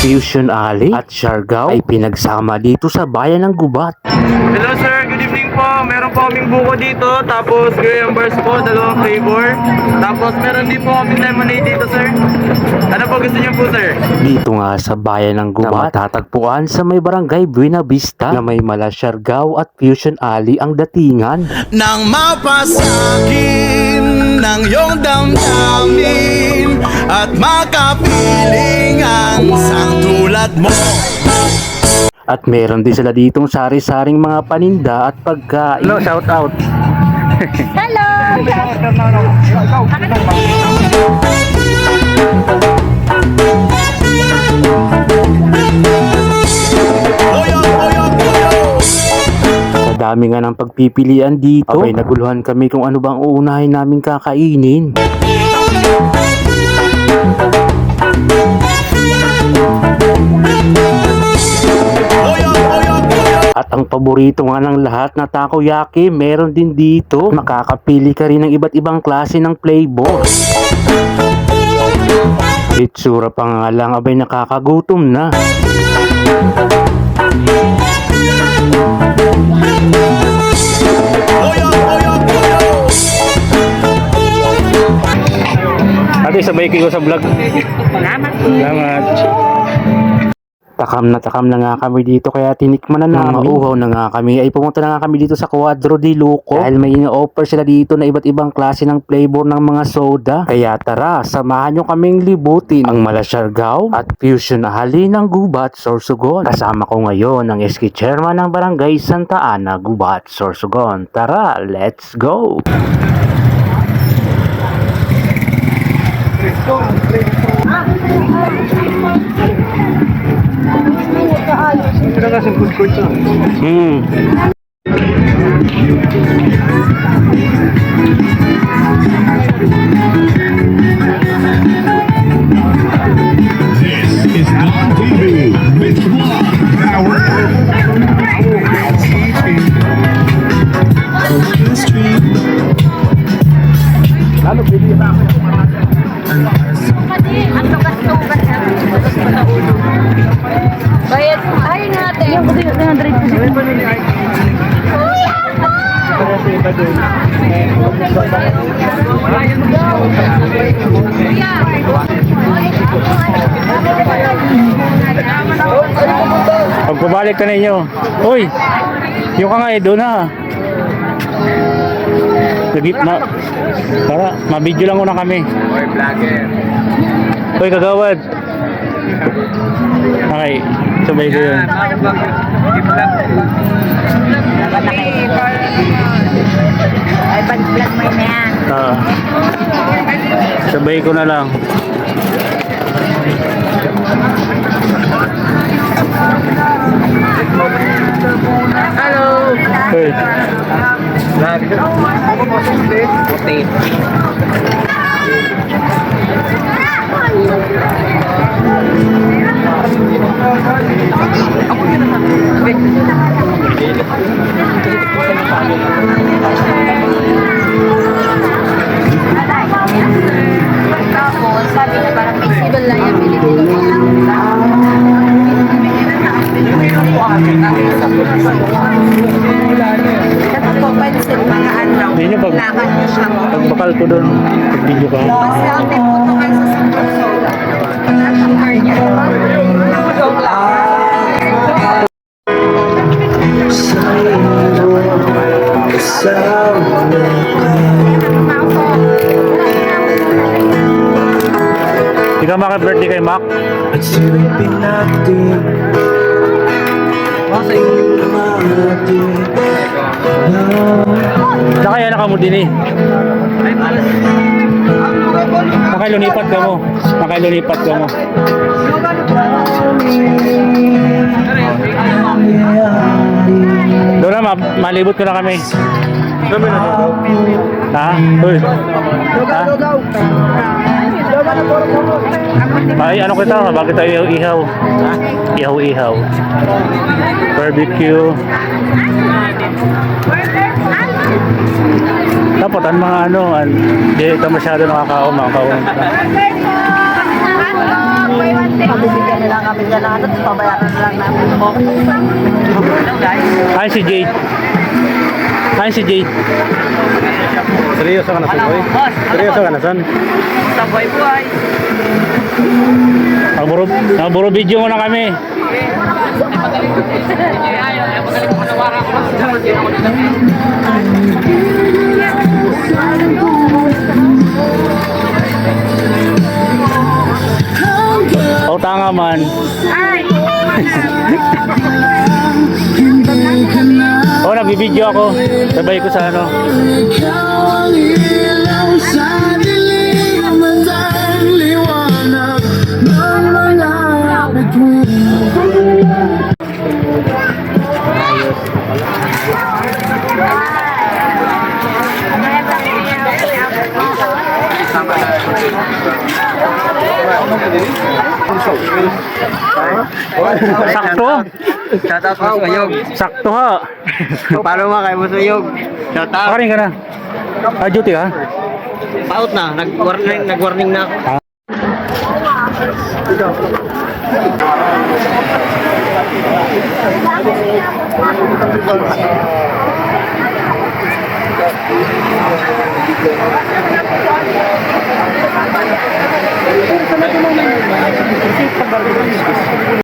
Fusion Alley at Siargao ay pinagsama dito sa bayan ng Gubat. Hello sir, good evening po. Meron po kaming buko dito, tapos graham bars po, dalawang flavor. Tapos meron din po kaming lemonade dito sir. Ano po gusto niyo po sir? Dito nga sa bayan ng Gubat, matatagpuan sa may barangay Buena Vista na may mala Siargao at Fusion Alley ang datingan. Nang mapasakin ng iyong damdamin at makapiling ang isang tulad mo. At meron din sila ditong sari-saring mga paninda at pagkain. Hello, shout out. Hello! Sa dami nga ng pagpipilian dito, abay naguluhan kami kung ano bang uunahin namin kakainin. At ang paborito nga ng lahat na takoyaki, meron din dito. Makakapili ka rin ng iba't ibang klase ng flavor. Itsura pa nga lang, abay nakakagutom na. Ate, sabay kayo sa vlog. Salamat. Salamat. Takam na nga kami dito kaya tinikman na namin. Mauhaw na nga kami ay pumunta na nga kami dito sa Cuadro de Luco dahil may ina-offer sila dito na iba't ibang klase ng flavor ng mga soda. Kaya tara, samahan nyo kaming libutin ang mala Siargao at Fusion Alley ng Gubat, Sorsogon. Kasama ko ngayon ang SK Chairman ng Barangay Santa Ana, Gubat, Sorsogon. Tara, let's go! Ito na kasi food court siya. This is Don TV with Vlog Power. Lalo, pili na ako. Ang lugas-lugas na. Bayad. Ay, natin. Yung kasi 300 po. Pagpabalik ka ninyo. Uy! Yung ka nga eh, doon ha. Para, mabidyo lang muna kami. Uy, vlogger. Uy, kagawad. Okay, sabay ko yun. Ay, pag-vlog mo na yan. Sabay ko na lang. Hello! Uy. Tapos, sabi niya parang may sidol lang yung Pilipino. Tapos po, pansin, mga ano, Hindi nyo pag- lakad niyo siya. Pagbakal ko doon, pag-video ka. Kasi ang puto kayo sa simple soda. Ang car niya. Hindi ka maka-birthday kay Mac? At silipin natin Nakaya na ka mo din eh. Nakailunipat ka mo. Nakailunipat ka mo. Doon na, malibot ko na kami. Ha? Uy. Ha? Ay, ano kita? Bakit tayo ihaw? Ihaw-ihaw. Barbecue. Dapat ang mga ano, hindi ito masyado nakakao, mga kawan. Pabibigyan na lang kami dyan ng ano, tapos pabayaran na lang namin po. Hello guys. Hi si Jade. Hi si Jade. Seryoso ka na son, boy? Seryoso ka na son? Sa buhay-buhay. Nagburo video mo na kami. O tanga man. O nagbibideo ako. Sabay ko sa ano. Ikaw ang ilaw sa dilim at ang liwanag ng mga bituin. Sakto. Shoutout po sa Yog. Sakto ha. Paano mga kayo sa Yog? Shoutout. Pakarin ka na. Duty ka? Paut na. Nag-warning na ako.